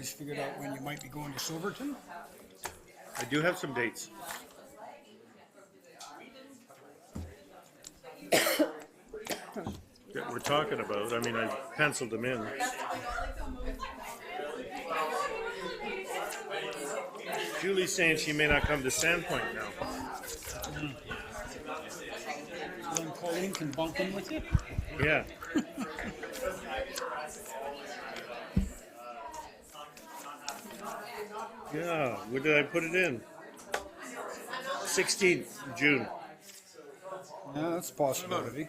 guys figured out when you might be going to Silverton? I do have some dates. That we're talking about. I mean, I penciled them in. Julie's saying she may not come to Sandpoint now. Then Colleen can bunk in with you? Yeah. Yeah, where did I put it in? 16th June. Yeah, that's a possibility.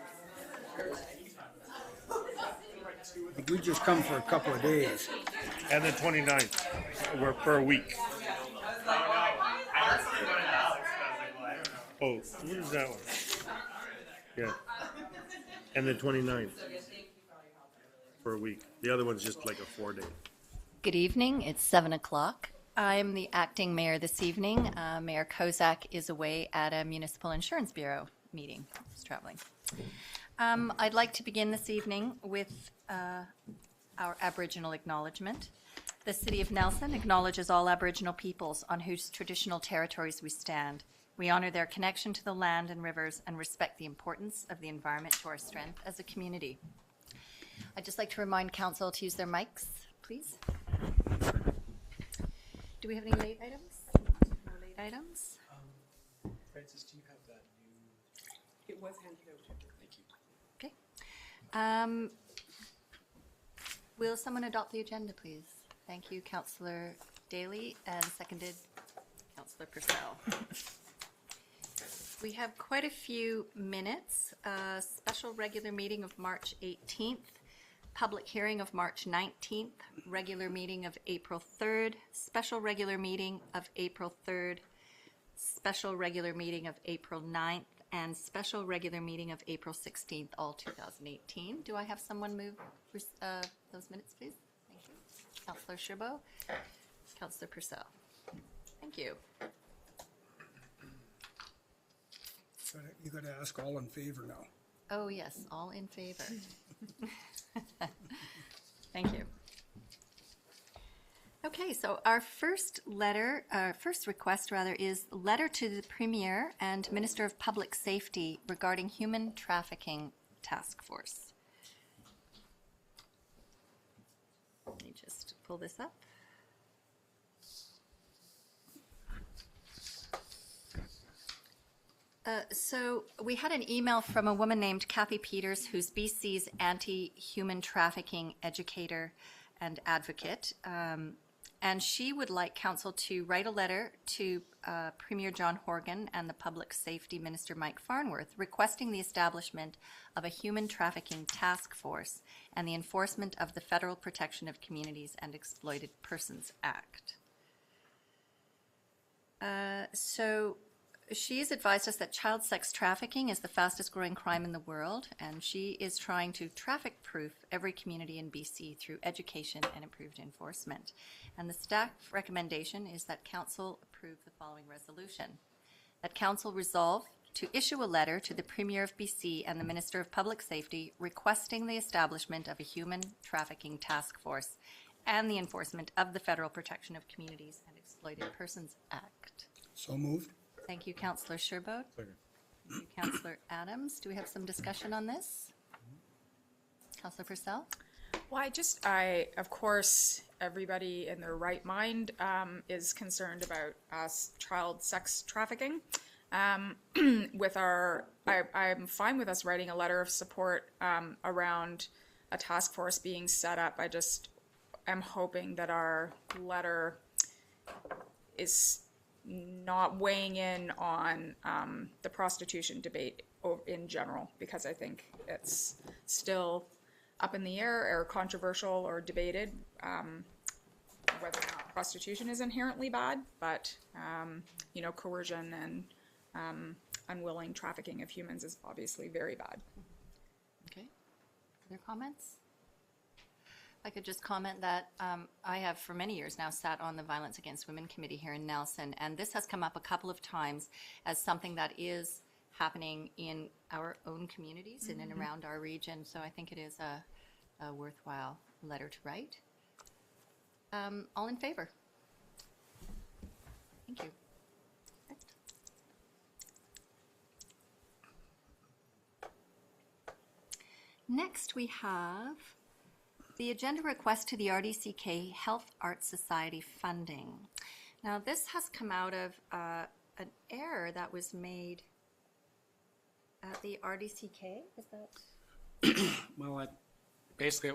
Like, we just come for a couple of days. And the 29th. We're for a week. Oh, what is that one? Yeah. And the 29th. For a week. The other one's just like a 4-day. Good evening. It's 7 o'clock. I'm the acting mayor this evening. Mayor Kozak is away at a Municipal Insurance Bureau meeting. He's traveling. I'd like to begin this evening with our Aboriginal acknowledgement. The City of Nelson acknowledges all Aboriginal peoples on whose traditional territories we stand. We honor their connection to the land and rivers and respect the importance of the environment to our strength as a community. I'd just like to remind Council to use their mics, please. Do we have any late items? No late items? Francis, do you have that new? It was handed out. Thank you. Okay. Will someone adopt the agenda, please? Thank you, Councillor Daly, and seconded Councillor Purcell. We have quite a few minutes. Special regular meeting of March 18th, public hearing of March 19th, regular meeting of April 3rd, special regular meeting of April 3rd, special regular meeting of April 9th, and special regular meeting of April 16th, all 2018. Do I have someone move those minutes, please? Thank you. Councillor Sherbo, Councillor Purcell. Thank you. You got to ask all in favor now. Oh, yes, all in favor. Thank you. Okay, so our first request is letter to the Premier and Minister of Public Safety regarding human trafficking task force. Let me just pull this up. So we had an email from a woman named Kathy Peters, who's BC's anti-human trafficking educator and advocate. And she would like Council to write a letter to Premier John Horgan and the Public Safety Minister Mike Farnworth requesting the establishment of a human trafficking task force and the enforcement of the Federal Protection of Communities and Exploited Persons Act. So she's advised us that child sex trafficking is the fastest growing crime in the world, and she is trying to traffic-proof every community in BC through education and improved enforcement. And the staff recommendation is that Council approve the following resolution. That Council resolve to issue a letter to the Premier of BC and the Minister of Public Safety requesting the establishment of a human trafficking task force and the enforcement of the Federal Protection of Communities and Exploited Persons Act. So moved. Thank you, Councillor Sherbo. Thank you, Councillor Adams. Do we have some discussion on this? Councillor Purcell? Well, of course, everybody in their right mind is concerned about child sex trafficking. I'm fine with us writing a letter of support around a task force being set up. I just am hoping that our letter is not weighing in on the prostitution debate in general, because I think it's still up in the air or controversial or debated whether or not prostitution is inherently bad, but coercion and unwilling trafficking of humans is obviously very bad. Okay. Other comments? I could just comment that I have for many years now sat on the Violence Against Women Committee here in Nelson, and this has come up a couple of times as something that is happening in our own communities in and around our region, so I think it is a worthwhile letter to write. All in favor? Thank you. Next, we have the agenda request to the RDCK Health Arts Society funding. Now, this has come out of an error that was made at the RDCK. Is that? Well, basically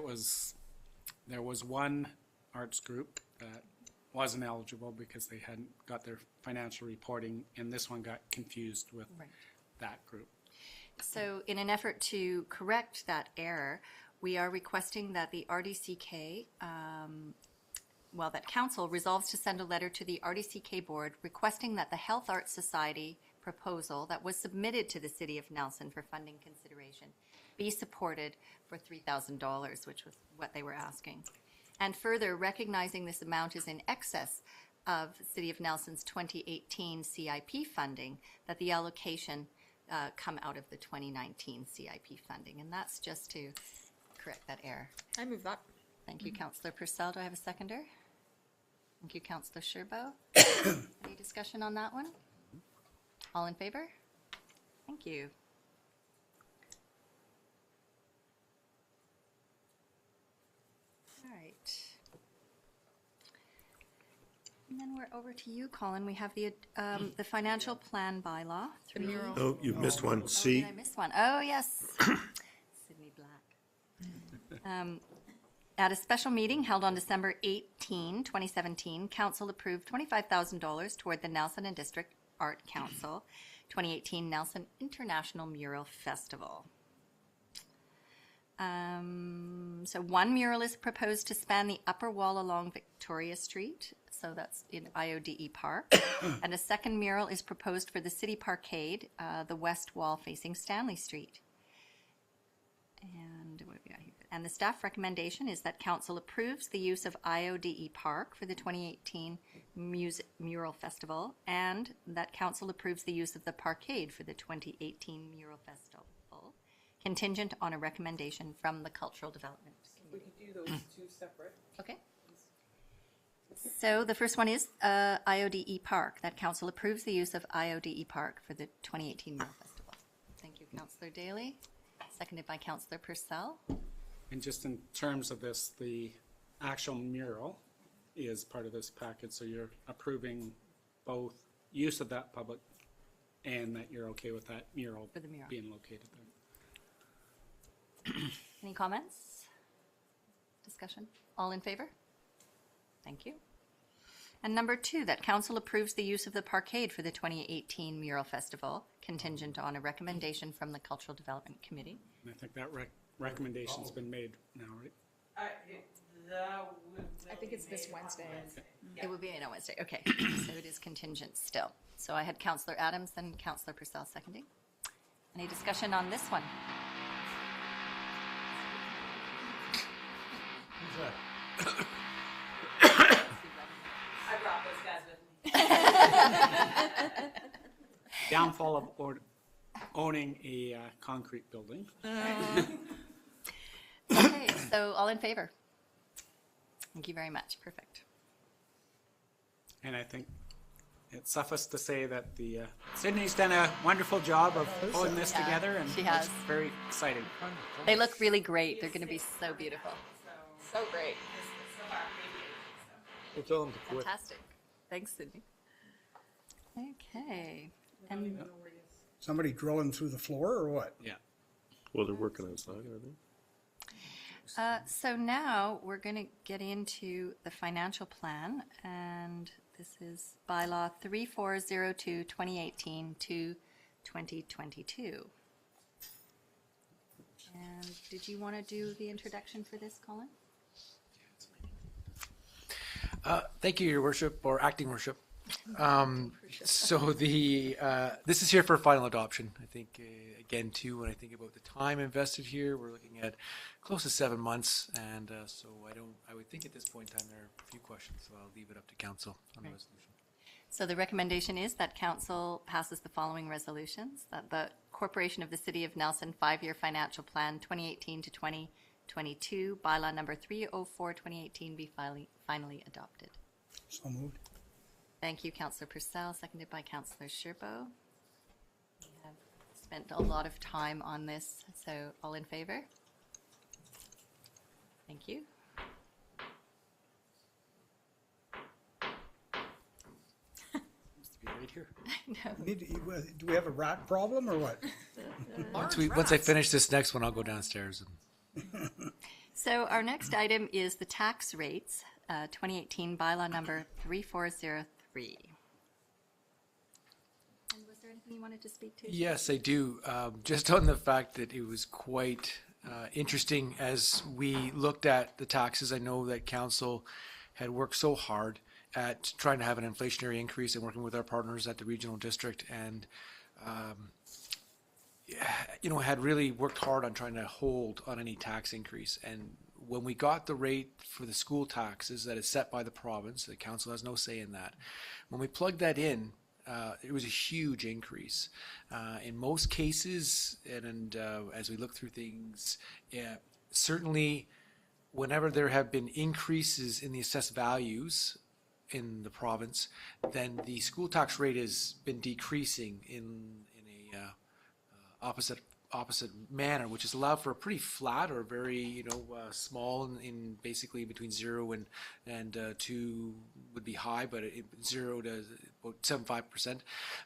there was one arts group that wasn't eligible because they hadn't got their financial reporting, and this one got confused with Right. that group. So in an effort to correct that error, we are requesting that the RDCK, that council resolves to send a letter to the RDCK board requesting that the Health Arts Society proposal that was submitted to the City of Nelson for funding consideration be supported for $3,000, which was what they were asking. And further, recognizing this amount is in excess of City of Nelson's 2018 CIP funding, that the allocation come out of the 2019 CIP funding. And that's just to correct that error. I move that. Thank you, Councillor Purcell. Do I have a seconder? Thank you, Councillor Sherbo. Any discussion on that one? All in favor? Thank you. All right. And then we're over to you, Colin. We have the financial plan bylaw. The mural. Oh, you missed one, Oh, C. did I miss one? Oh, yes. Sydney Black. At a special meeting held on December 18, 2017, Council approved $25,000 toward the Nelson and District Art Council 2018 Nelson International Mural Festival. So one mural is proposed to span the upper wall along Victoria Street, so that's in IODE Park. And a second mural is proposed for the City Parkade, the west wall facing Stanley Street. And what have we got here? And the staff recommendation is that council approves the use of IODE Park for the 2018 Mural Festival, and that council approves the use of the Parkade for the 2018 Mural Festival, contingent on a recommendation from the Cultural Development We Committee. could do those two separate. Okay. So the first one is IODE Park, that council approves the use of IODE Park for the 2018 Mural Festival. Thank you, Councillor Daly. Seconded by Councillor Purcell. And just in terms of this, the actual mural is part of this package, so you're approving both use of that public and that you're okay with that mural For the mural. being located there. Any comments? Discussion? All in favor? Thank you. And number 2, that council approves the use of the Parkade for the 2018 Mural Festival, contingent on a recommendation from the Cultural Development Committee. And I think that recommendation's been made now, right? I think it's this Wednesday. It will be on Wednesday, okay. So it is contingent still. So I had Councillor Adams and Councillor Purcell seconding. Any discussion on this one? I brought those guys with me. Downfall of owning a concrete building. Okay, so all in favor? Thank you very much, perfect. And I think it's suffice to say that the Sydney's done a wonderful job of pulling this Yeah, together, and she it's has. very exciting. They look really great. They're going to be so beautiful. So great. We'll tell them to quit. Fantastic. Thanks, Sydney. Okay. And Somebody drilling through the floor or what? Yeah. Well, they're working outside, are they? so now we're going to get into the financial plan, and this is bylaw 3402 2018 to 2022. And did you want to do the introduction for this, Colin? Thank you, Your Worship, or Acting Worship. So this is here for final adoption. I think, again, too, when I think about the time invested here, we're looking at close to 7 months. And so I would think at this point in time, there are a few questions, so I'll leave it up to council on the resolution. So the recommendation is that council passes the following resolutions: that the Corporation of the City of Nelson 5-year financial plan 2018 to 2022 2022, bylaw number 304, 2018 be finally adopted. So moved. Thank you, Councillor Purcell, seconded by Councillor Sherbo. We have spent a lot of time on this, so all in favor? Thank you. Right here. Do we have a rat problem or what? Once I finish this next one, I'll go downstairs. So our next item is the tax rates, 2018 bylaw number 3403. And was there anything you wanted to speak to? Yes, I do. Just on the fact that it was quite interesting as we looked at the taxes. I know that council had worked so hard at trying to have an inflationary increase and working with our partners at the regional district, and had really worked hard on trying to hold on any tax increase. And when we got the rate for the school taxes that is set by the province, the council has no say in that. When we plugged that in, it was a huge increase. In most cases, and as we look through things, certainly whenever there have been increases in the assessed values in the province, then the school tax rate has been decreasing in a opposite manner, which has allowed for a pretty flat or very small in basically between 0 and 2 would be high, but 0 to about 75%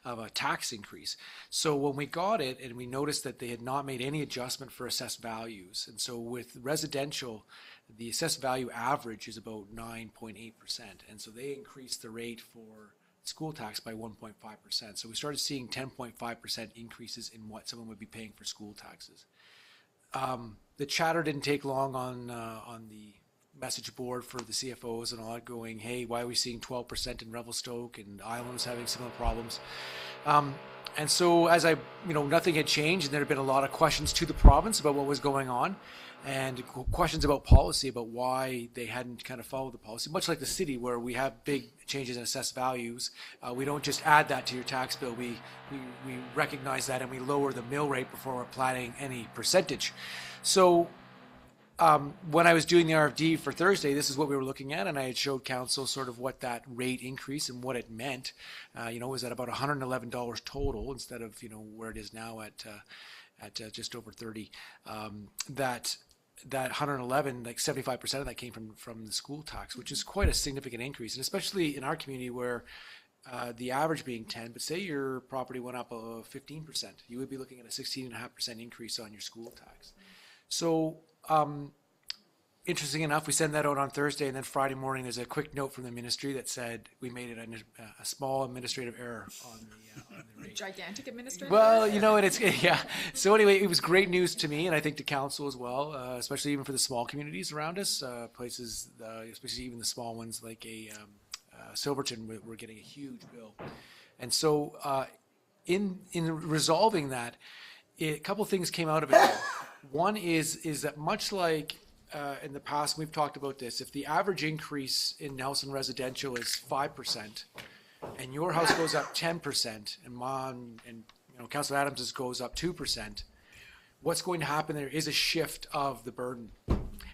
of a tax increase. So when we got it and we noticed that they had not made any adjustment for assessed values, and so with residential, the assessed value average is about 9.8%, and so they increased the rate for school tax by 1.5%. So we started seeing 10.5% increases in what someone would be paying for school taxes. The chatter didn't take long on the message board for the CFOs and all that, going, hey, why are we seeing 12% in Revelstoke, and Island was having similar problems. And so as nothing had changed, and there had been a lot of questions to the province about what was going on, and questions about policy, about why they hadn't kind of followed the policy, much like the city where we have big changes in assessed values. We don't just add that to your tax bill. We recognize that and we lower the mill rate before we're planning any percentage. So when I was doing the RFD for Thursday, this is what we were looking at, and I had showed council sort of what that rate increase and what it meant. Was at about $111 total instead of where it is now at just over 30. That 111, like 75% of that came from the school tax, which is quite a significant increase, and especially in our community where the average being 10, but say your property went up 15%, you would be looking at a 16.5% increase on your school tax. So interesting enough, we send that out on Thursday, and then Friday morning there's a quick note from the ministry that said we made it a small administrative error on the rate. Gigantic administrative. Well, and it's, yeah. So anyway, it was great news to me, and I think to council as well, especially even for the small communities around us, places, especially even the small ones like Silverton, we're getting a huge bill. And so in resolving that, a couple things came out of it. One is that much like in the past, we've talked about this, if the average increase in Nelson residential is 5%, and your house goes up 10%, and mine and Councillor Adams's goes up 2%, what's going to happen there is a shift of the burden.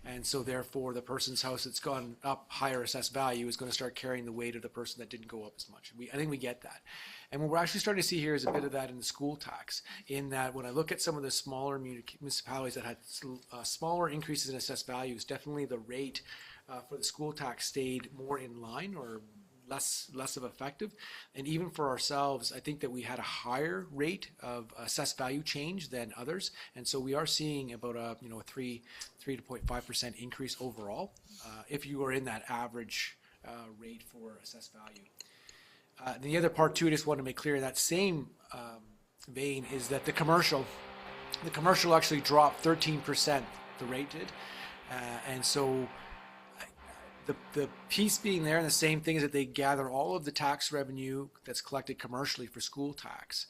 And so therefore, the person's house that's gone up higher assessed value is going to start carrying the weight of the person that didn't go up as much. I think we get that. And what we're actually starting to see here is a bit of that in the school tax, in that when I look at some of the smaller municipalities that had smaller increases in assessed values, definitely the rate for the school tax stayed more in line or less of effective. And even for ourselves, I think that we had a higher rate of assessed value change than others. And so we are seeing about a 3.5% increase overall if you are in that average rate for assessed value. The other part too, I just want to make clear in that same vein is that the commercial actually dropped 13%, the rate did. And so the piece being there, and the same thing is that they gather all of the tax revenue that's collected commercially for school tax,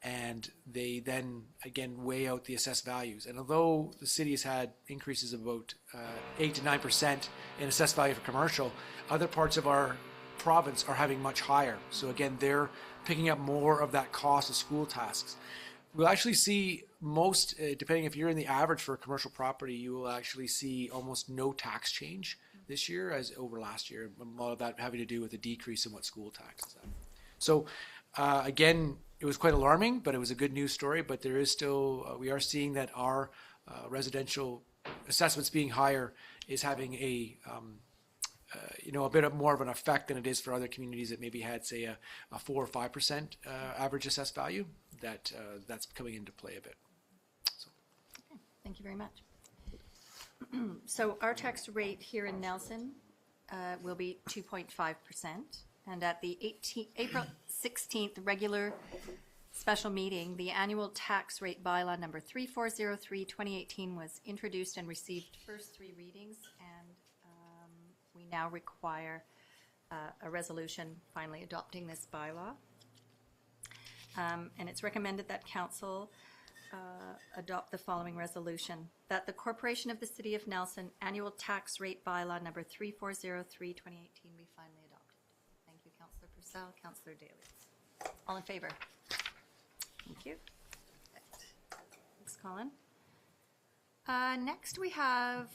and they then again weigh out the assessed values. And although the city has had increases of about 8 to 9% in assessed value for commercial, other parts of our province are having much higher. So again, they're picking up more of that cost of school taxes. We'll actually see most, depending if you're in the average for a commercial property, you will actually see almost no tax change this year as over last year. A lot of that having to do with the decrease in what school tax is at. So again, it was quite alarming, but it was a good news story. But there is still, we are seeing that our residential assessments being higher is having a a bit more of an effect than it is for other communities that maybe had, say, a 4 or 5% average assessed value. That's coming into play a bit. So. Okay, thank you very much. So our tax rate here in Nelson will be 2.5%, and at the April 16th regular special meeting, the annual tax rate bylaw number 3403/2018 was introduced and received first 3 readings, and we now require a resolution finally adopting this bylaw. And it's recommended that council adopt the following resolution: that the Corporation of the City of Nelson annual tax rate bylaw number 3403/2018 be finally adopted. Thank you, Councillor Purcell. Councillor Daly. All in favor? Thank you. Thanks, Colin. Next, we have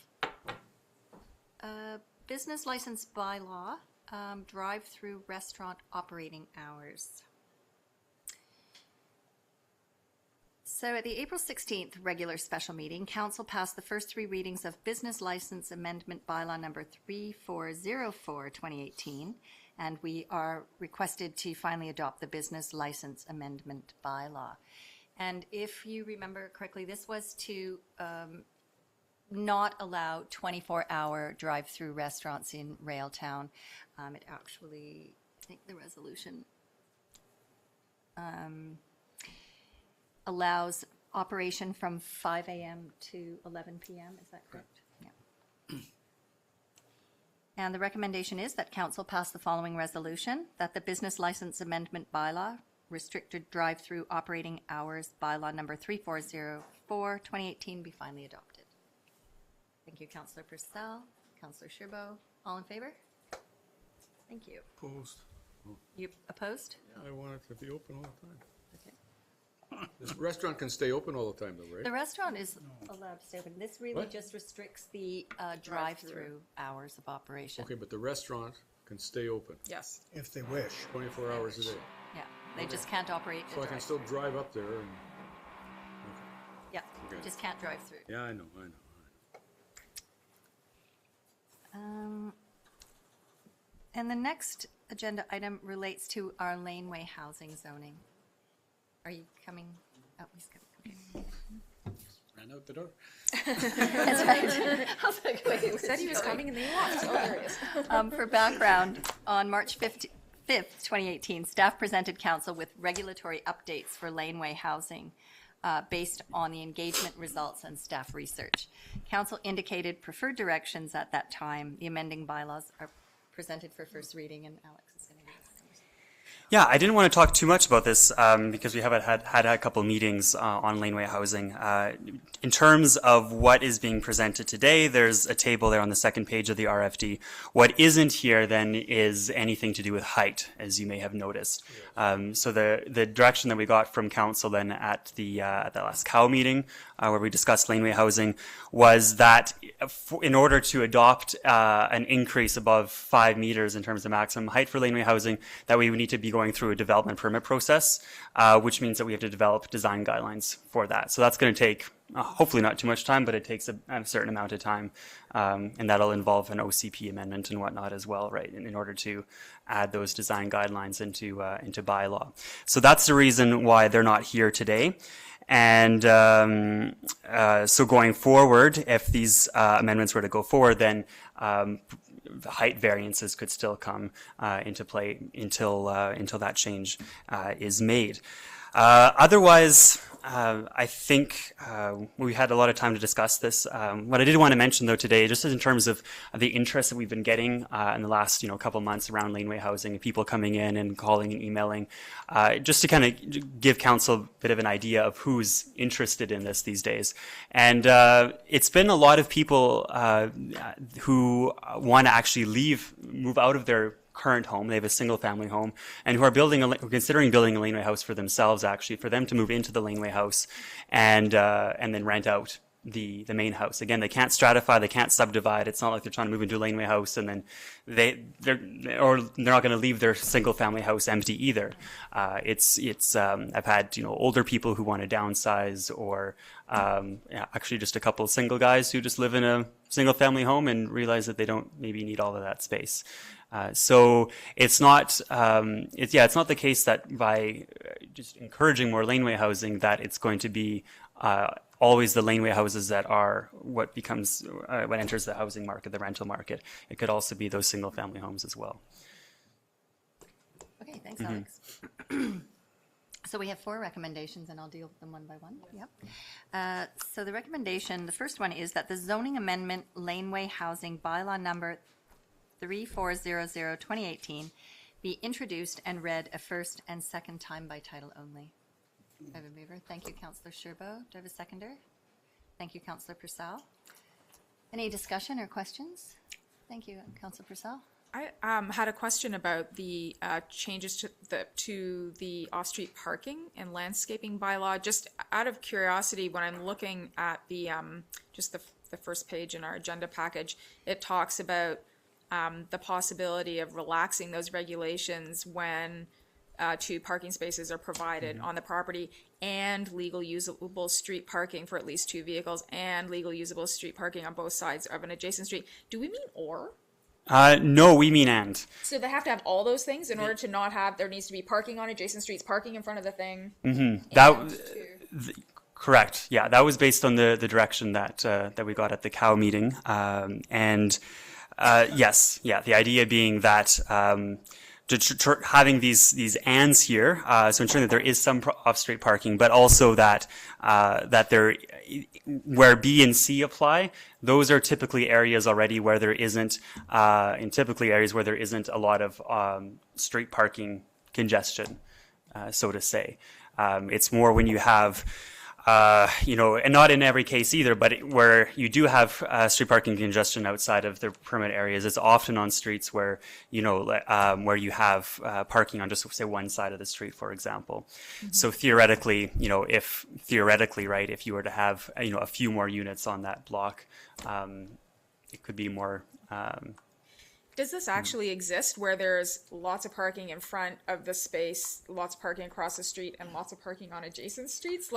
business license bylaw, drive-through restaurant operating hours. So at the April 16th regular special meeting, council passed the first 3 readings of business license amendment bylaw number 3404/2018, and we are requested to finally adopt the business license amendment bylaw. And if you remember correctly, this was to not allow 24-hour drive-through restaurants in Railtown. It actually, I think the resolution allows operation from 5 a.m. to 11 p.m. Is that correct? Yeah. And the recommendation is that council pass the following resolution: that the business license amendment bylaw, restricted drive-through operating hours bylaw number 3404/2018 be finally adopted. Thank you, Councillor Purcell. Councillor Sherbo. All in favor? Thank you. Opposed. You opposed? I want it to be open all the time. Okay. This restaurant can stay open all the time though, right? The restaurant is allowed to stay open. This really What? just restricts the drive-through hours of operation. Okay, but the restaurant can stay open Yes. If they wish. 24 hours a day. Yeah, they just can't operate the So I can drive-through. still drive up there and, Yeah, Okay. just can't drive through. yeah, I know. And the next agenda item relates to our laneway housing zoning. Are you coming? Oh, he's coming. Okay. Ran out the door. That's right. I was like, wait, Said he was coming and then he walked. Oh, there he is. For background, on March 5th, 2018, staff presented council with regulatory updates for laneway housing based on the engagement results and staff research. Council indicated preferred directions at that time. The amending bylaws are presented for first reading, and Alex is going to read this. Yeah, I didn't want to talk too much about this because we haven't had a couple meetings on laneway housing. In terms of what is being presented today, there's a table there on the second page of the RFD. What isn't here then is anything to do with height, as you may have noticed. So the direction that we got from council then at the last COW meeting, where we discussed laneway housing, was that in order to adopt an increase above 5 meters in terms of maximum height for laneway housing, that we would need to be going through a development permit process, which means that we have to develop design guidelines for that. So that's going to take hopefully not too much time, but it takes a certain amount of time, and that'll involve an OCP amendment and whatnot as well, right, in order to add those design guidelines into bylaw. So that's the reason why they're not here today. And so going forward, if these amendments were to go forward, then height variances could still come into play until that change is made. Otherwise, I think we had a lot of time to discuss this. What I did want to mention, though, today, just in terms of the interest that we've been getting in the last couple months around laneway housing, and people coming in and calling and emailing, just to kind of give council a bit of an idea of who's interested in this these days. And it's been a lot of people who want to actually move out of their current home, they have a single family home, and who are considering building a laneway house for themselves, actually, for them to move into the laneway house and then rent out the main house. Again, they can't stratify, they can't subdivide. It's not like they're trying to move into a laneway house and then they're not going to leave their single family house empty either. I've had, older people who want to downsize, or actually just a couple of single guys who just live in a single family home and realize that they don't maybe need all of that space. So it's not the case that by just encouraging more laneway housing that it's going to be always the laneway houses that are what enters the housing market, the rental market. It could also be those single family homes as well. Okay, thanks, Alex. So we have 4 recommendations, and I'll deal with them one by one. Yep. So the first one is that the zoning amendment laneway housing bylaw number 3400/2018 be introduced and read a first and second time by title only. Do I have a mover? Thank you, Councillor Sherbo. Do I have a seconder? Thank you, Councillor Purcell. Any discussion or questions? Thank you, Councillor Purcell. I had a question about the changes to the off-street parking and landscaping bylaw. Just out of curiosity, when I'm looking at the just the first page in our agenda package, it talks about the possibility of relaxing those regulations when 2 parking spaces are provided on the property, and legal usable street parking for at least 2 vehicles, and legal usable street parking on both sides of an adjacent street. Do we mean or? No, we mean and. So they have to have all those things in order to not have, there needs to be parking on adjacent streets, parking in front of the thing. Correct. Yeah, that was based on the direction that we got at the COW meeting. Yes, the idea being that having these ands here, so ensuring that there is some off-street parking, but also that there, where B and C apply, those are typically areas already where there isn't, areas where there isn't a lot of street parking congestion, so to say. It's more when you have, and not in every case either, but where you do have street parking congestion outside of the permit areas, it's often on streets where, where you have parking on just, say, one side of the street, for example. Mm-hmm. So theoretically, if you were to have, a few more units on that block, it could be more. Does this actually exist where there's lots of parking in front of the space, lots of parking across the street, and lots of parking on adjacent streets?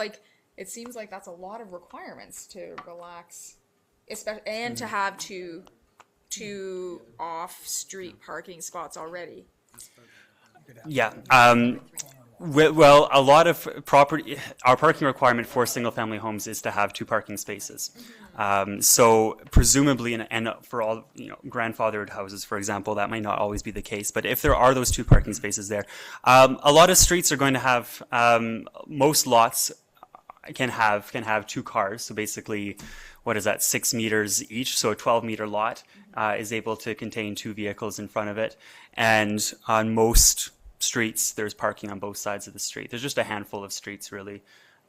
It seems like that's a lot of requirements to relax, especially, and to have two off-street parking spots already. Yeah. Well, a lot of our parking requirement for single-family homes is to have 2 parking spaces. So presumably, and for all grandfathered houses, for example, that might not always be the case. But if there are those 2 parking spaces there, a lot of streets are going to have most lots can have 2 cars. So basically, what is that, 6 meters each? So a 12-meter lot is able to contain 2 vehicles in front of it. And on most streets, there's parking on both sides of the street. There's just a handful of streets, really,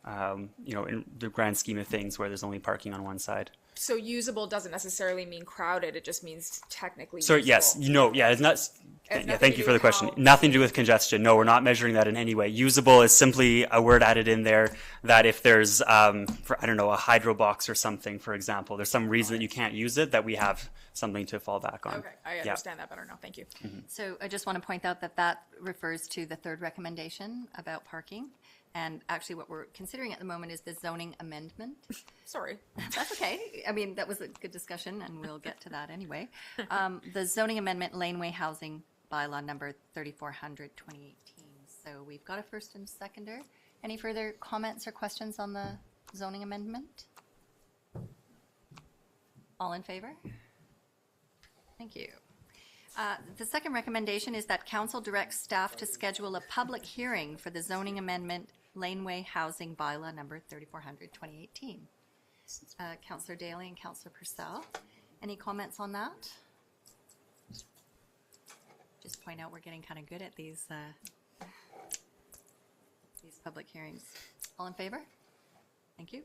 in the grand scheme of things, where there's only parking on one side. So usable doesn't necessarily mean crowded. It just means technically So usable. yes, it's not. Yeah, thank you for the question. Nothing to do with congestion. No, we're not measuring that in any way. Usable is simply a word added in there that if there's, a hydro box or something, for example, there's some reason that you can't use it, that we have something to fall back on. Okay, I understand that better now. Thank you. Mm-hmm. So I just want to point out that refers to the 3rd recommendation about parking. And actually what we're considering at the moment is the zoning amendment. Sorry. That's okay. I mean, that was a good discussion, and we'll get to that anyway. The zoning amendment laneway housing bylaw number 3400/2018. So we've got a first and seconder. Any further comments or questions on the zoning amendment? All in favor? Thank you. The second recommendation is that council directs staff to schedule a public hearing for the zoning amendment laneway housing bylaw number 3400/2018. Councillor Daly and Councillor Purcell, any comments on that? Just point out we're getting kind of good at these public hearings. All in favor? Thank you.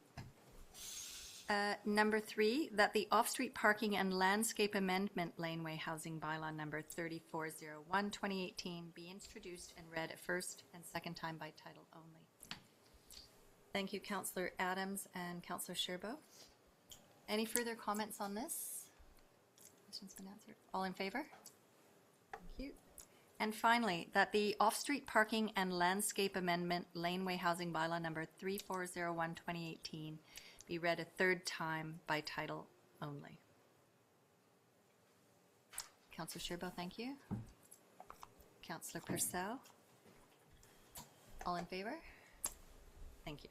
Number 3, that the off-street parking and landscape amendment laneway housing bylaw number 3401, 2018 be introduced and read a first and second time by title only. Thank you, Councillor Adams and Councillor Sherbo. Any further comments on this? Question's been answered. All in favor? Thank you. And finally, that the off-street parking and landscape amendment laneway housing bylaw number 3401, 2018 be read a third time by title only. Councillor Sherbo, thank you. Councillor Purcell? All in favor? Thank you.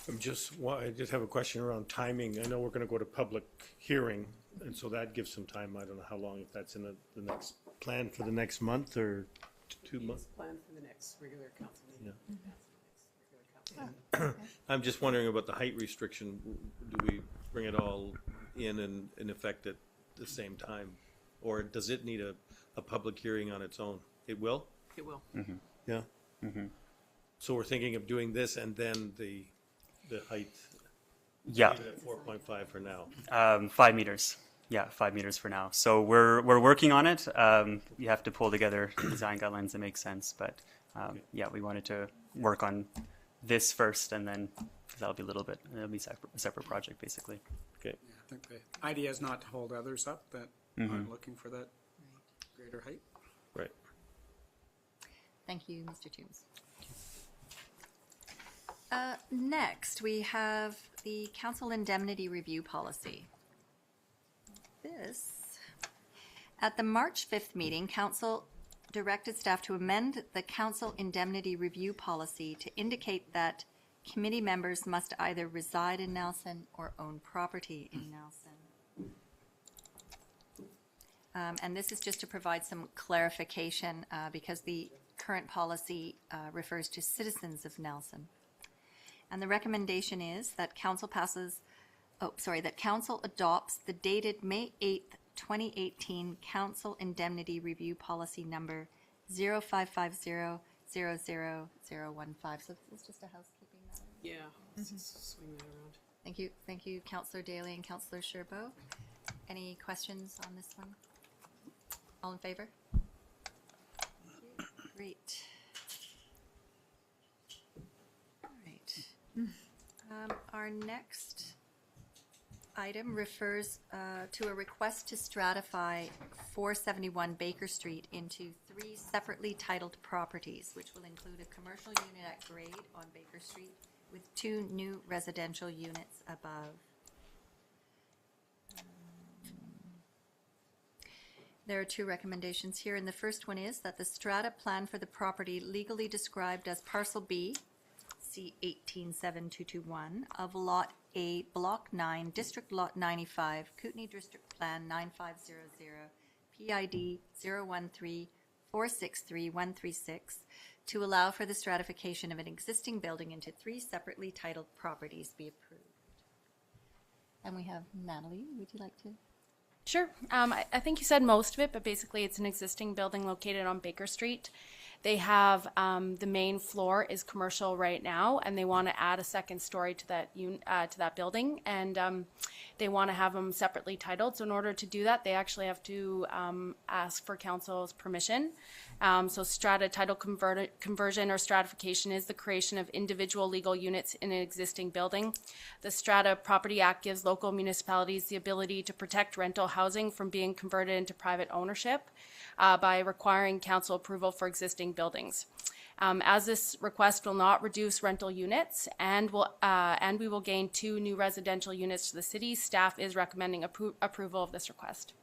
I just have a question around timing. I know we're gonna go to public hearing, and so that gives some time. I don't know how long, if that's in the next plan for the next month or 2 months. Plan for the next regular council meeting. I'm just wondering about the height restriction. Do we bring it all in and in effect at the same time? Or does it need a public hearing on its own? It will? It will. Yeah? So we're thinking of doing this and then the height? Yeah, Leave it at 4.5 for now. 5 meters. Yeah, 5 meters for now. So we're working on it. You have to pull together design guidelines that make sense, but yeah, we wanted to work on this first, and then that'll be it'll be a separate project basically. Okay. I think the idea is not to hold others up that aren't looking for that greater height. Right. Thank you, Mr. Toombs. Next, we have the council indemnity review policy. At the March 5th meeting, council directed staff to amend the council indemnity review policy to indicate that committee members must either reside in Nelson or own property in Nelson. And this is just to provide some clarification because the current policy refers to citizens of Nelson. And the recommendation is that council adopts the dated May 8th, 2018 Council Indemnity Review Policy number 0550-00015. So this is just a housekeeping matter. Yeah. Swing that around. Thank you. Thank you, Councillor Daly and Councillor Sherbo. Any questions on this one? All in favor? Great. All right. Our next item refers to a request to stratify 471 Baker Street into 3 separately titled properties, which will include a commercial unit at grade on Baker Street with 2 new residential units above. There are 2 recommendations here, and the first one is that the strata plan for the property legally described as Parcel B, C 187221, of Lot A, Block 9, District Lot 95, Kootenai District Plan 9500, PID 013463136, to allow for the stratification of an existing building into 3 separately titled properties be approved. And we have Natalie, would you like to? Sure. I think you said most of it, but basically it's an existing building located on Baker Street. They have the main floor is commercial right now, and they want to add a second story to that building, and they want to have them separately titled. So in order to do that, they actually have to ask for council's permission. So strata title conversion or stratification is the creation of individual legal units in an existing building. The Strata Property Act gives local municipalities the ability to protect rental housing from being converted into private ownership by requiring council approval for existing buildings. As this request will not reduce rental units and we will gain 2 new residential units to the city, staff is recommending approval of this request.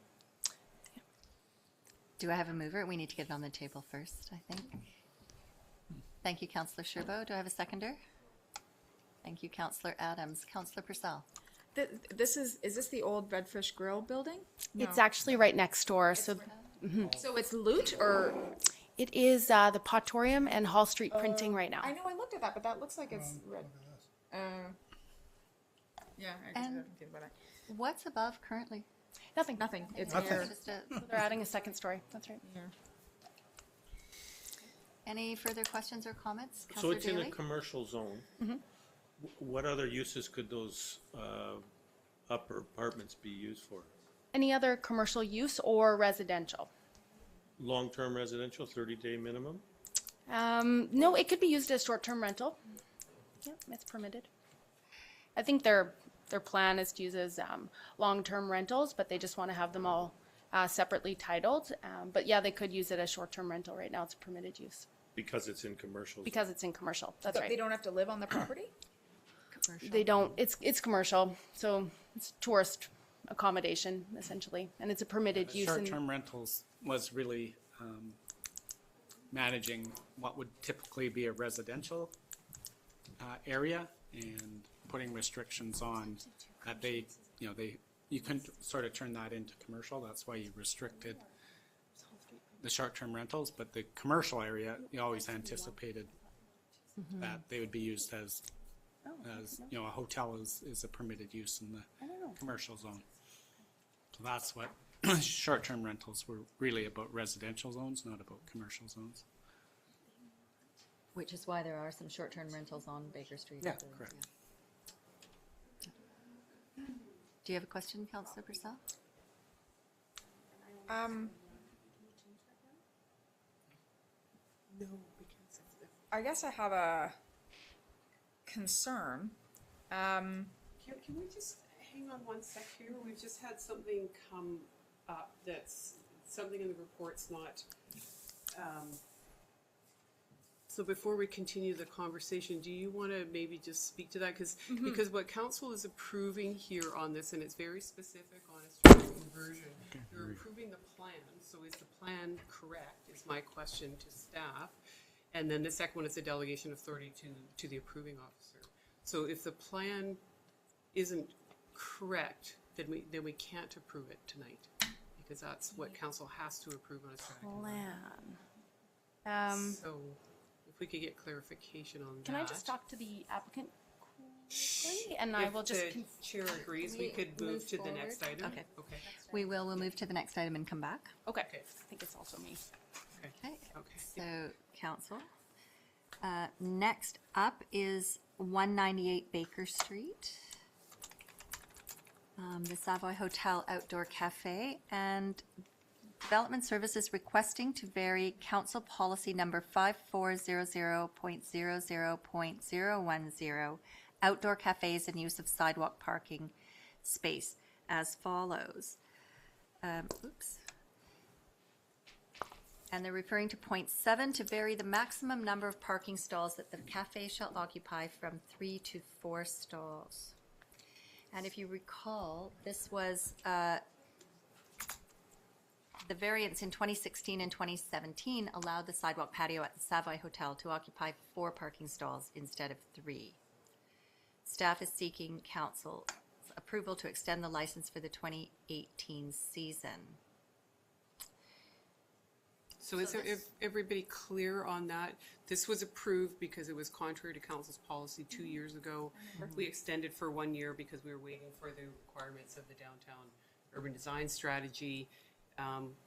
Do I have a mover? We need to get it on the table first, I think. Thank you, Councillor Sherbo. Do I have a seconder? Thank you, Councillor Adams. Councillor Purcell. Is this the old Redfish Grill building? It's actually right next door. So So it's Loot or? it is the Potorium and Hall Street Printing right now. I know, I looked at that, but that looks like it's red. Yeah, I guess I And- didn't think about it. What's above currently? Nothing. Nothing, it's It's here. just a- They're adding a second story. That's right. Any further questions or comments? So Councillor it's in a Daly? commercial zone. What other uses could those upper apartments be used for? Any other commercial use or residential? Long-term residential, 30-day minimum? No, it could be used as short-term rental. Yep, it's permitted. I think their plan is to use as long-term rentals, but they just want to have them all separately titled. But yeah, they could use it as short-term rental. Right now, it's a permitted use Because it's in commercial. because it's in commercial. That's But they right. don't have to live on the property? They don't. It's commercial, so it's tourist accommodation essentially, and it's a permitted use. in- Short-term rentals was really managing what would typically be a residential area and putting restrictions on that you couldn't sort of turn that into commercial. That's why you restricted the short-term rentals, but the commercial area, you always anticipated that they would be used as a hotel is a permitted use in the commercial zone. So that's what short-term rentals were really about, residential zones, not about commercial zones. Which is why there are some short-term rentals on Baker Street. Yeah, correct. Do you have a question, Councillor Purcell? No, we can't say that. I guess I have a concern. Can we just hang on one sec here? We've just had something come up that's, something in the report's not, so before we continue the conversation, do you want to maybe just speak to that? Because what council is approving here on this, and it's very specific on a street conversion, they're approving the plan. So is the plan correct, is my question to staff. And then the second one is the delegation of authority to the approving officer. So if the plan isn't correct, then we can't approve it tonight, because that's what council has to approve on a strategy. Plan. So if we could get clarification on that. Can I just talk to the applicant quickly, and I will just. If the chair agrees, we could move to the next item. Okay. Okay. We'll move to the next item and come back. Okay. I think it's also me. Okay. Okay. So, council. Next up is 198 Baker Street. The Savoy Hotel Outdoor Cafe, and Development Services requesting to vary Council Policy Number 5400.00.010, outdoor cafes and use of sidewalk parking space as follows. And they're referring to point 7 to vary the maximum number of parking stalls that the cafe shall occupy from 3 to 4 stalls. And if you recall, this was the variance in 2016 and 2017 allowed the sidewalk patio at the Savoy Hotel to occupy 4 parking stalls instead of 3. Staff is seeking council's approval to extend the license for the 2018 season. So is everybody clear on that? This was approved because it was contrary to council's policy 2 years ago. We extended for 1 year because we were waiting for the requirements of the downtown urban design strategy.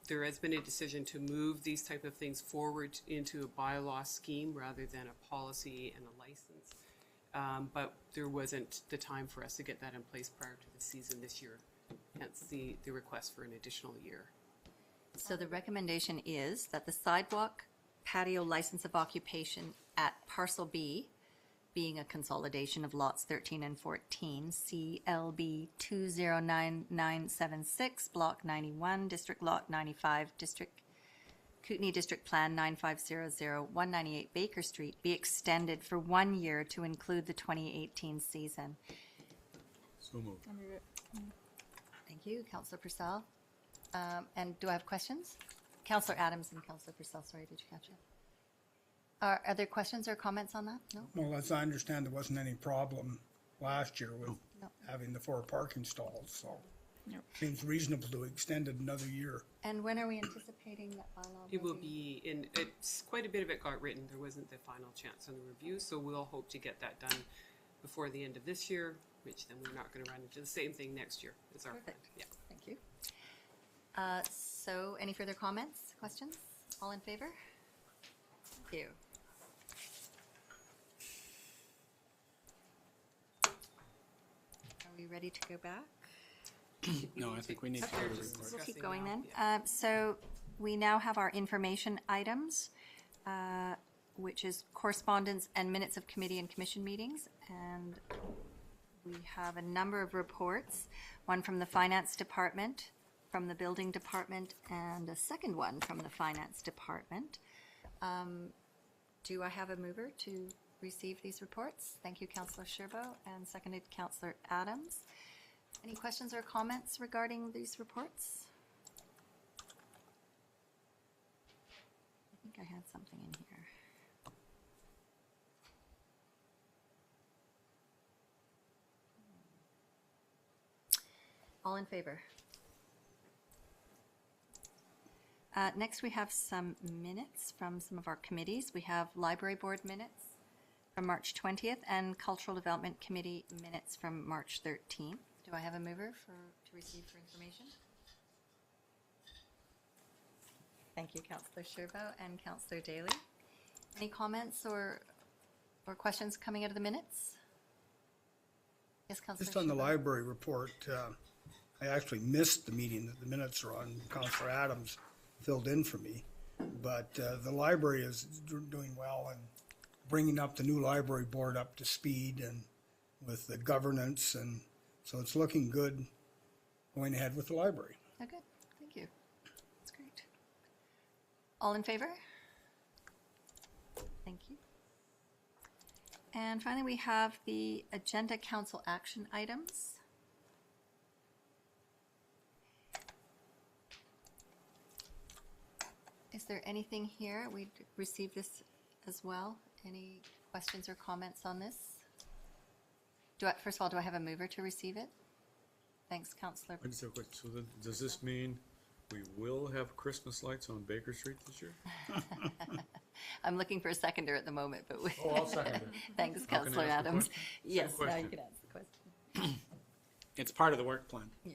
There has been a decision to move these type of things forward into a bylaw scheme rather than a policy and a license. But there wasn't the time for us to get that in place prior to the season this year. Hence the request for an additional year. So the recommendation is that the sidewalk patio license of occupation at Parcel B, being a consolidation of lots 13 and 14, CLB 209976, Block 91, District Lot 95, Kootenai District Plan 9500, 198 Baker Street, be extended for 1 year to include the 2018 season. So moved. Thank you, Councillor Purcell. And do I have questions? Councillor Adams and Councillor Purcell, sorry, did you catch it? Are there questions or comments on that? No? Well, as I understand, there wasn't any problem last year with No. having the 4 parking stalls, so seems reasonable to extend it another year. And when are we anticipating that bylaw? It will be in, it's quite a bit of it got written. There wasn't the final chance on the review, so we'll hope to get that done before the end of this year, which then we're not going to run into the same thing next year. Is our plan. Perfect. Yeah. Thank you. So any further comments, questions? All in favor? Thank you. ready to go back? No, I think we need to do the report. We'll keep going then. So we now have our information items, which is correspondence and minutes of committee and commission meetings. And we have a number of reports, one from the finance department, from the building department, and a second one from the finance department. Do I have a mover to receive these reports? Thank you, Councillor Sherbo, and seconded Councillor Adams. Any questions or comments regarding these reports? I think I had something in here. All in favor? Next, we have some minutes from some of our committees. We have Library Board minutes from March 20th and Cultural Development Committee minutes from March 13th. Do I have a mover to receive for information? Thank you, Councillor Sherbo and Councillor Daly. Any comments or questions coming out of the minutes? Yes, Councillor Just on the Sherbo. library report, I actually missed the meeting that the minutes are on. Councillor Adams filled in for me. But the library is doing well and bringing up the new library board up to speed and with the governance, and so it's looking good going ahead with the library. Oh, good. Thank you. That's great. All in favor? Thank you. And finally, we have the agenda council action items. Is there anything here? We received this as well. Any questions or comments on this? First of all, do I have a mover to receive it? Thanks, Councillor. I just have a question. So then, does this mean we will have Christmas lights on Baker Street this year? I'm looking for a seconder at the moment, but we. Oh, I'll second it. Thanks, Now can I Councillor ask the Adams. question? Yes, Same now you question. can ask the question. It's part of the work plan. Yeah.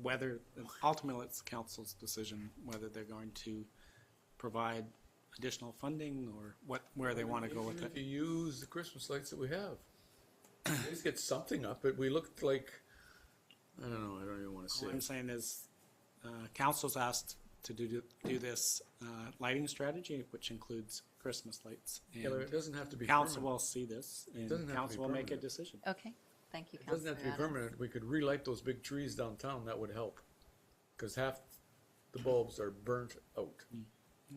Whether, ultimately, it's council's decision whether they're going to provide additional funding or where they want to go with If it. you use the Christmas lights that we have, at least get something up. But we looked like, I don't know. I don't even want to say All I'm it. saying is, council's asked to do this lighting strategy, which includes Christmas lights. Yeah, but it doesn't have to be Council permanent. will see this, and doesn't have to be council will make a permanent. decision. Okay, thank you, It doesn't Councillor have to be Adams. permanent. We could relight those big trees downtown. That would help, because half the bulbs are burnt out.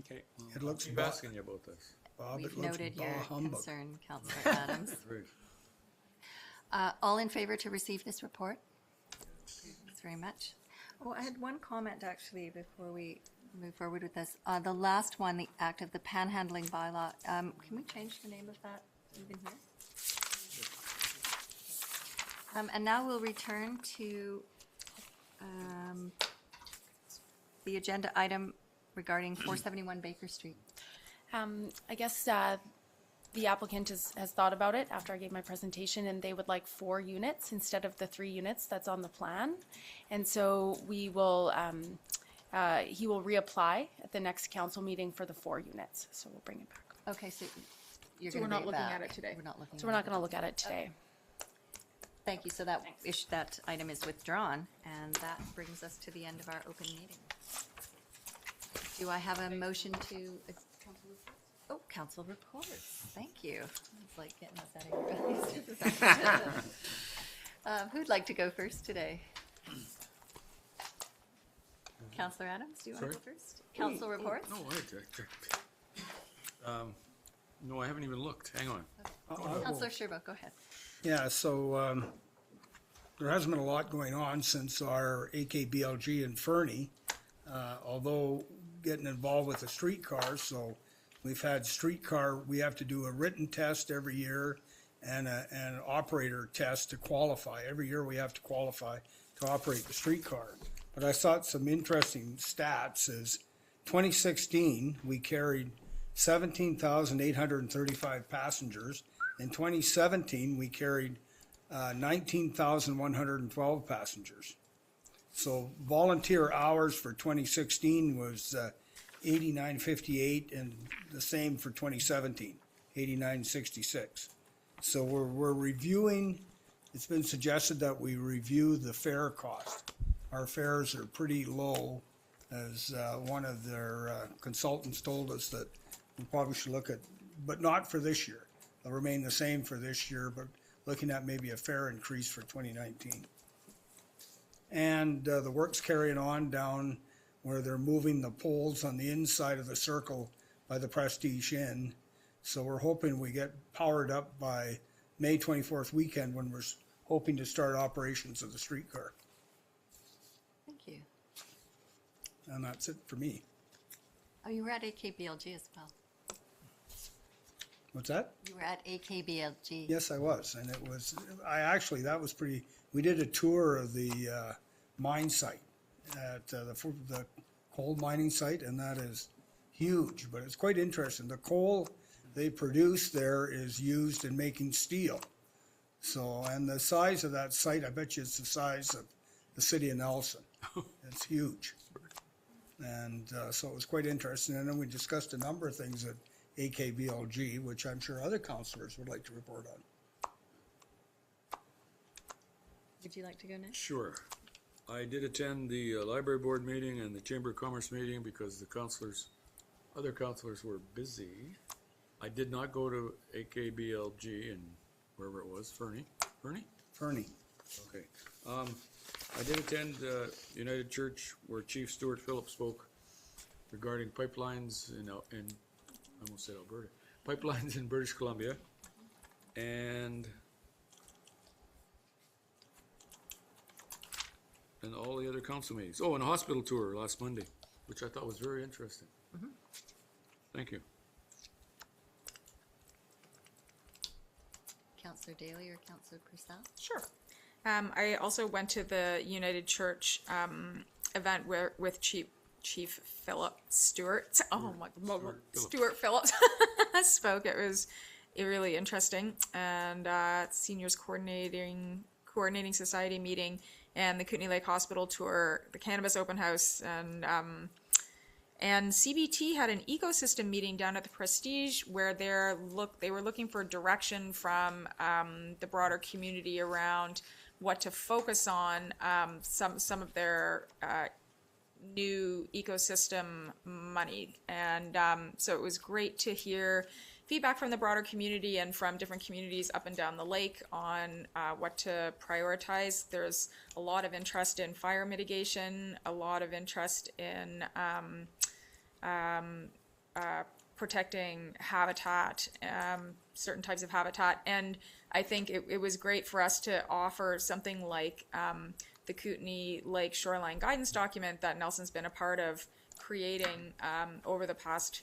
Okay. well, It looks, Keep asking you about this. Bob, We've it looks noted your bah humbug. concern, Councillor Adams. Right. All in favor to receive this report? Thanks very much. Oh, I had one comment actually before we move forward with this. The last one, the act of the panhandling bylaw. Can we change the name of that even here? And now we'll return to the agenda item regarding 471 Baker Street. I guess the applicant has thought about it after I gave my presentation, and they would like 4 units instead of the 3 units that's on the plan. And so we will, he will reapply at the next council meeting for the 4 units. So we'll bring it back. Okay, so you're So going we're to not looking at it today. We're not looking. So we're at not it. going to look at it today. Thank you. So that that item is withdrawn, and that brings us to the end of our open meeting. Do I have a motion to? Oh, council reports. Thank you. It's like getting us out of here. Who'd like to go first today? Councillor Adams, do you want to go Sorry? first? Council reports? No, no, I haven't even looked. Hang on. Councillor Sherbo, go ahead. Yeah, so there hasn't been a lot going on since our AKBLG in Fernie, although getting involved with the streetcars. So we've had streetcar, we have to do a written test every year and an operator test to qualify. Every year we have to qualify to operate the streetcar. But I thought some interesting stats is 2016, we carried 17,835 passengers. In 2017, we carried 19,112 passengers. So volunteer hours for 2016 was 8958, and the same for 2017, 8966. So we're reviewing it's been suggested that we review the fare cost. Our fares are pretty low, as one of their consultants told us that we probably should look at, but not for this year. They'll remain the same for this year, but looking at maybe a fare increase for 2019. And the work's carrying on down where they're moving the poles on the inside of the circle by the Prestige Inn. So we're hoping we get powered up by May 24th weekend, when we're hoping to start operations of the streetcar. Thank you. And that's it for me. Oh, you were at AKBLG as well. What's that? You were at AKBLG. Yes, I was. And it was, that was pretty, we did a tour of the mine site at the coal mining site, and that is huge, but it's quite interesting. The coal they produce there is used in making steel. So, and the size of that site, I bet you it's the size of the city of Nelson. It's huge. And so it was quite interesting. And then we discussed a number of things at AKBLG, which I'm sure other councillors would like to report on. Would you like to go next? Sure. I did attend the library board meeting and the Chamber of Commerce meeting because the other councillors were busy. I did not go to AKBLG and wherever it was, Fernie? Fernie. Okay. I did attend United Church where Chief Stuart Phillips spoke regarding pipelines I almost said Alberta, pipelines in British Columbia. And all the other council meetings. Oh, and a hospital tour last Monday, which I thought was very interesting. Thank you. Councillor Daly or Councillor Purcell? Sure. I also went to the United Church event with Chief Philip Stewart. Oh my, Stuart Phillips spoke. It was really interesting, and seniors coordinating society meeting, and the Kootenay Lake Hospital tour, the cannabis open house, and CBT had an ecosystem meeting down at the Prestige where they were looking for direction from the broader community around what to focus on, some of their new ecosystem money. And so it was great to hear feedback from the broader community and from different communities up and down the lake on what to prioritize. There's a lot of interest in fire mitigation, a lot of interest in protecting habitat, certain types of habitat. And I think it was great for us to offer something like the Kootenay Lake Shoreline Guidance document that Nelson's been a part of creating over the past,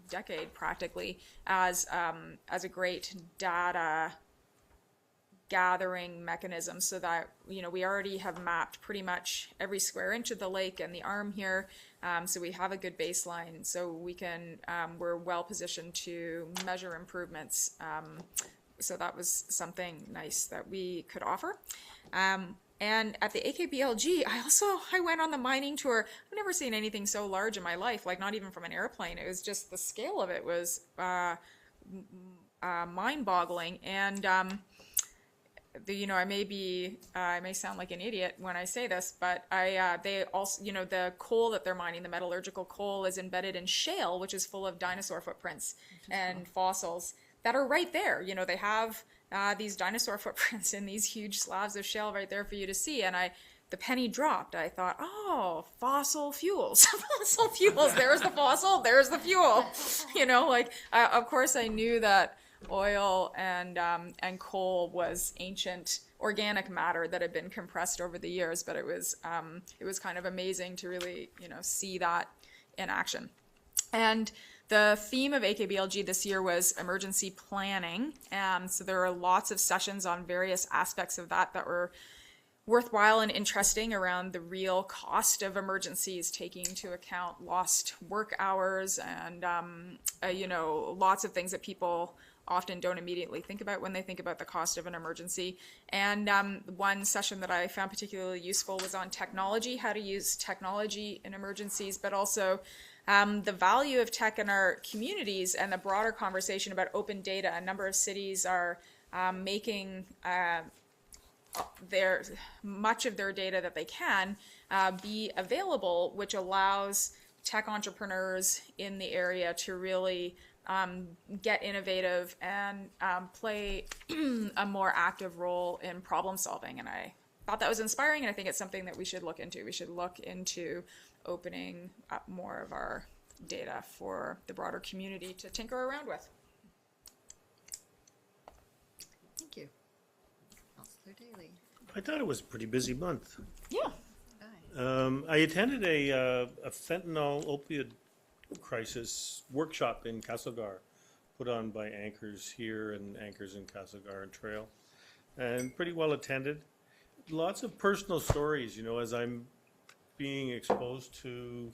decade practically, as a great data gathering mechanism, so that we already have mapped pretty much every square inch of the lake and the arm here, so we have a good baseline, so we can we're well positioned to measure improvements, so that was something nice that we could offer. And at the AKBLG, I went on the mining tour. I've never seen anything so large in my life, like not even from an airplane. It was just, the scale of it was mind-boggling. And I may sound like an idiot when I say this, but they also, the coal that they're mining, the metallurgical coal, is embedded in shale, which is full of dinosaur footprints and fossils that are right there. They have these dinosaur footprints in these huge slabs of shale right there for you to see. And the penny dropped. I thought, oh, fossil fuels, fossil fuels. There's the fossil, there's the fuel. Of course I knew that oil and coal was ancient organic matter that had been compressed over the years, but it was kind of amazing to really, see that in action. And the theme of AKBLG this year was emergency planning. So there are lots of sessions on various aspects of that were worthwhile and interesting around the real cost of emergencies, taking into account lost work hours and, lots of things that people often don't immediately think about when they think about the cost of an emergency. And one session that I found particularly useful was on technology, how to use technology in emergencies, but also the value of tech in our communities and the broader conversation about open data. A number of cities are making much of their data that they can be available, which allows tech entrepreneurs in the area to really get innovative and play a more active role in problem solving. And I thought that was inspiring, and I think it's something that we should look into. We should look into opening up more of our data for the broader community to tinker around with. Thank you. Councillor Daly. I thought it was a pretty busy month. Yeah. I attended a fentanyl opioid crisis workshop in Castlegar, put on by Anchors here and Anchors in Castlegar and Trail, and pretty well attended. Lots of personal stories, you know, as I'm being exposed to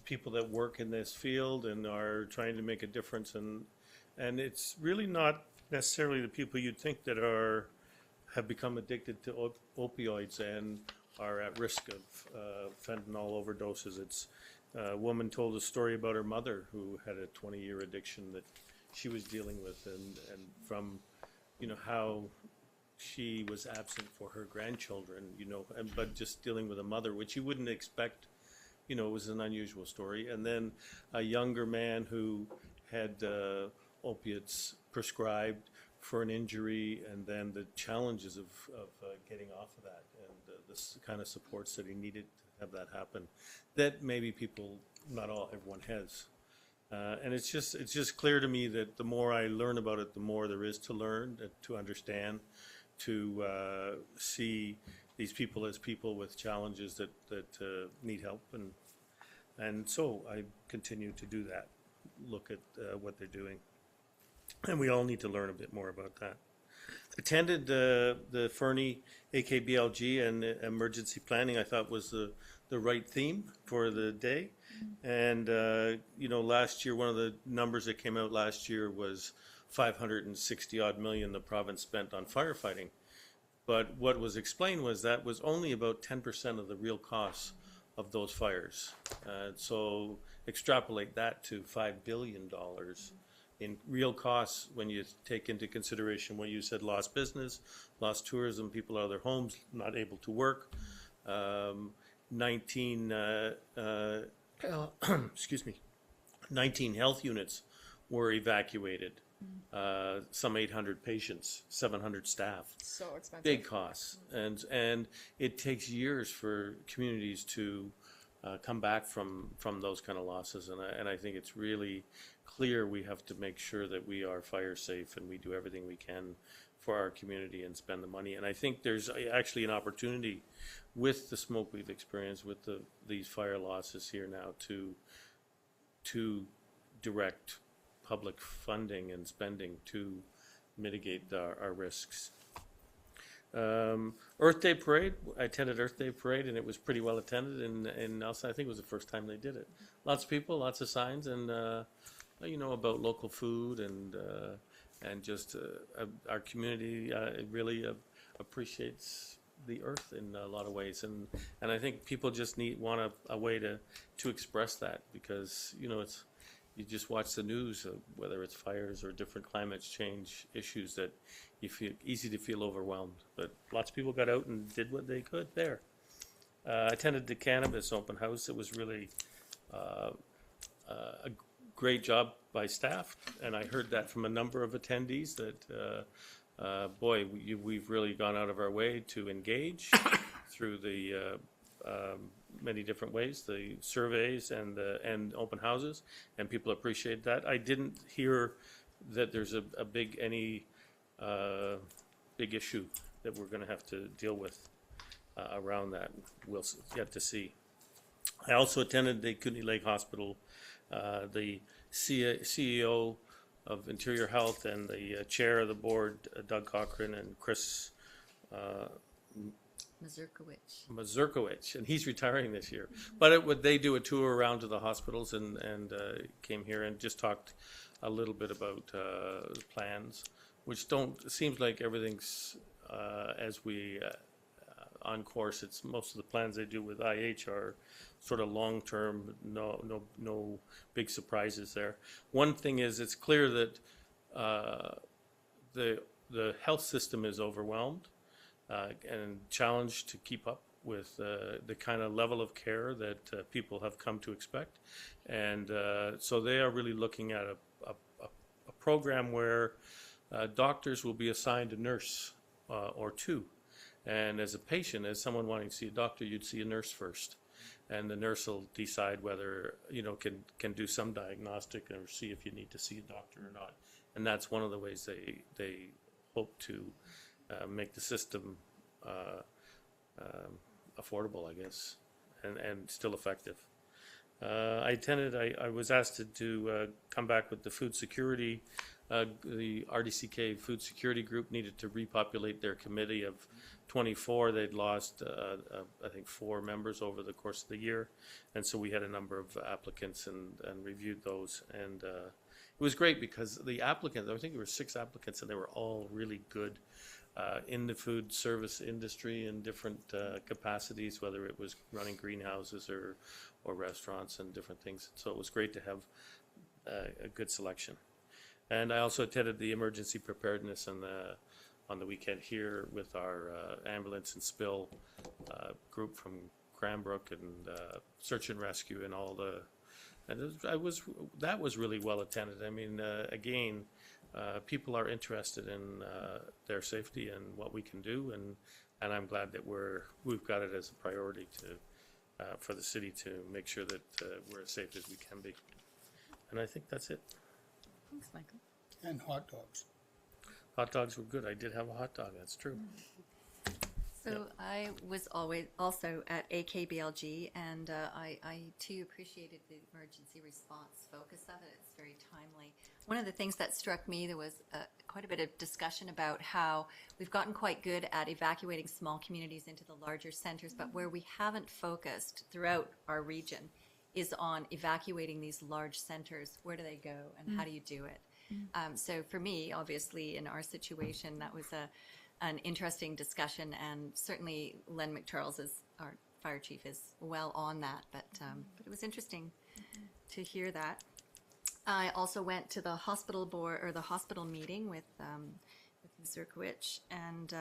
people that work in this field and are trying to make a difference, and it's really not necessarily the people you'd think that have become addicted to opioids and are at risk of fentanyl overdoses. It's a woman told a story about her mother who had a 20-year addiction that she was dealing with, and from, you know, how she was absent for her grandchildren, you know, but just dealing with a mother, which you wouldn't expect, you know, was an unusual story. And then a younger man who had opiates prescribed for an injury, and then the challenges of getting off of that, and the kind of supports that he needed to have that happen, that maybe people, everyone has. And it's just clear to me that the more I learn about it, the more there is to learn, to understand, to see these people as people with challenges that need help, and so I continue to do that, look at what they're doing. And we all need to learn a bit more about that. Attended the Fernie AKBLG and emergency planning. I thought was the right theme for the day. And, you know, last year, one of the numbers that came out last year was 560 odd million the province spent on firefighting. But what was explained was that was only about 10% of the real costs of those fires. So extrapolate that to $5 billion in real costs when you take into consideration what you said: lost business, lost tourism, people out of their homes, not able to work. 19 health units were evacuated. Some 800 patients, 700 staff. So expensive. Big costs, and it takes years for communities to come back from those kind of losses, and I think it's really clear we have to make sure that we are fire safe and we do everything we can for our community and spend the money. And I think there's actually an opportunity with the smoke we've experienced with these fire losses here now to direct public funding and spending to mitigate our risks. Earth Day Parade, I attended Earth Day Parade, and it was pretty well attended in Nelson. I think it was the first time they did it. Lots of people, lots of signs, and you know, about local food and just our community really appreciates the earth in a lot of ways, and I think people just want a way to express that, because, you know, you just watch the news, whether it's fires or different climate change issues, that you feel easy to feel overwhelmed. But lots of people got out and did what they could there. Attended the cannabis open house. It was really a great job by staff, and I heard that from a number of attendees that boy, we've really gone out of our way to engage through the many different ways, the surveys and open houses, and people appreciate that. I didn't hear that there's a big issue that we're going to have to deal with around that. We'll get to see. I also attended the Kootenay Lake Hospital. The CEO of Interior Health and the chair of the board, Doug Cochran, and Chris Mazurkowicz, and he's retiring this year. But they do a tour around to the hospitals and came here and just talked a little bit about plans, which seems like everything's as we on course. It's most of the plans they do with IH are sort of long-term, no big surprises there. One thing is, it's clear that the health system is overwhelmed. and challenged to keep up with the kind of level of care that people have come to expect. And so they are really looking at a program where doctors will be assigned a nurse or two. And as a patient, as someone wanting to see a doctor, you'd see a nurse first. And the nurse will decide whether, can do some diagnostic or see if you need to see a doctor or not. And that's one of the ways they hope to make the system affordable, I guess, and still effective. I was asked to come back with the food security. The RDCK Food Security Group needed to repopulate their committee of 24. They'd lost, I think, 4 members over the course of the year. And so we had a number of applicants and reviewed those. And it was great because the applicants, I think there were 6 applicants, and they were all really good in the food service industry in different capacities, whether it was running greenhouses or restaurants and different things. So it was great to have a good selection. And I also attended the emergency preparedness on the weekend here with our ambulance and spill group from Cranbrook and search and rescue and all the. And that was really well attended. I mean, again, people are interested in their safety and what we can do, and I'm glad that we've got it as a priority for the city to make sure that we're as safe as we can be. And I think that's it. Thanks, Michael. And hot dogs. Hot dogs were good. I did have a hot dog, that's true. So I was always also at AKBLG, and I too appreciated the emergency response focus of it. It's very timely. One of the things that struck me, there was quite a bit of discussion about how we've gotten quite good at evacuating small communities into the larger centers, but where we haven't focused throughout our region is on evacuating these large centers. Where do they go, and how do you do it? So for me, obviously, in our situation, that was an interesting discussion, and certainly Len McCharles, our fire chief, is well on that, but it was interesting to hear that. I also went to the hospital board, or the hospital meeting with Zerkowicz, and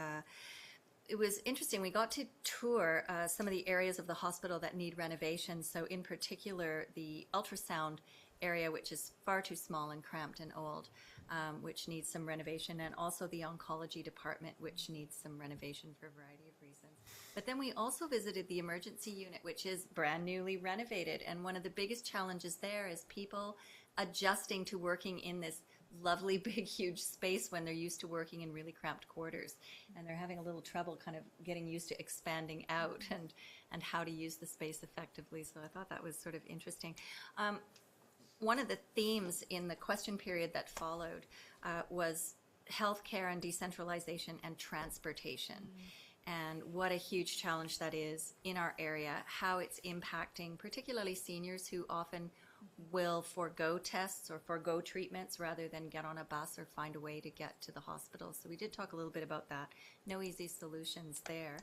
it was interesting. We got to tour some of the areas of the hospital that need renovation, so in particular, the ultrasound area, which is far too small and cramped and old, which needs some renovation, and also the oncology department, which needs some renovation for a variety of reasons. But then we also visited the emergency unit, which is brand newly renovated, and one of the biggest challenges there is people adjusting to working in this lovely big huge space when they're used to working in really cramped quarters, and they're having a little trouble kind of getting used to expanding out and how to use the space effectively. So I thought that was sort of interesting. One of the themes in the question period that followed was healthcare and decentralization and transportation. And what a huge challenge that is in our area, how it's impacting particularly seniors who often will forego tests or forego treatments rather than get on a bus or find a way to get to the hospital. So we did talk a little bit about that. No easy solutions there.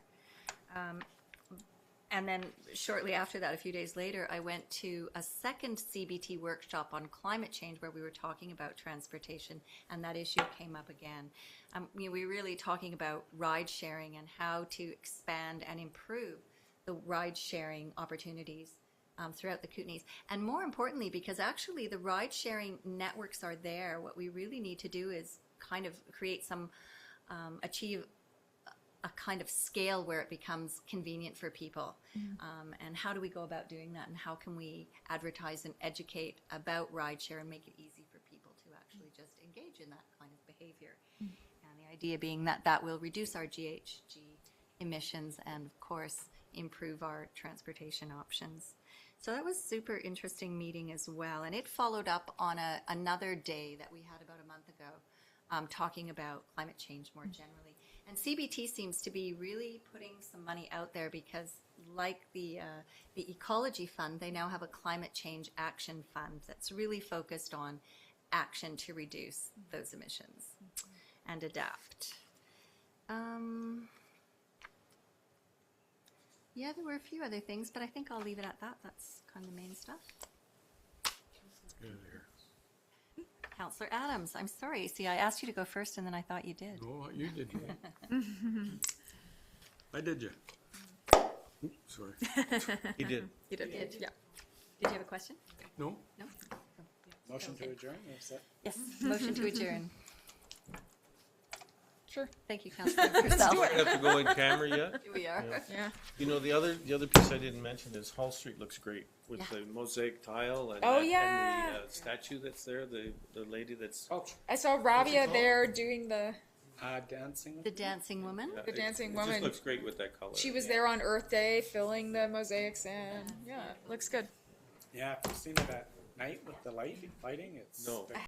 And then shortly after that, a few days later, I went to a second CBT workshop on climate change where we were talking about transportation, and that issue came up again. We were really talking about ride sharing and how to expand and improve the ride sharing opportunities throughout the Kootenays. And more importantly, because actually the ride sharing networks are there, what we really need to do is kind of create some, achieve a kind of scale where it becomes convenient for people. And how do we go about doing that, and how can we advertise and educate about rideshare and make it easy for people to actually just engage in that kind of behavior? And the idea being that that will reduce our GHG emissions and, of course, improve our transportation options. So that was a super interesting meeting as well. And it followed up on another day that we had about a month ago, talking about climate change more generally. And CBT seems to be really putting some money out there because, like the Ecology Fund, they now have a Climate Change Action Fund that's really focused on action to reduce those emissions and adapt. Yeah, there were a few other things, but I think I'll leave it at that. That's kind of the main stuff. Councillor Adams, I'm sorry. See, I asked you to go first, and then I thought you did. Oh, you did. I did you. Sorry. He did. You did, yeah. Did you have a question? No? No? Motion to adjourn, is that? Yes. Motion to adjourn. Sure. Thank you, Councilor Purcell. Do I have to go in camera yet? Here we are. Yeah. You know, the other piece I didn't mention is Hall Street looks great with Yeah. the mosaic tile and, Oh, and yeah. the statue that's there, the lady that's. Oh, I saw Rabia there doing the dancing. The dancing woman. Yeah, The dancing it woman. just looks great with that color. She was there on Earth Day filling the mosaics and yeah, it looks good. Yeah, if you've seen it at night with the lighting, it's. No.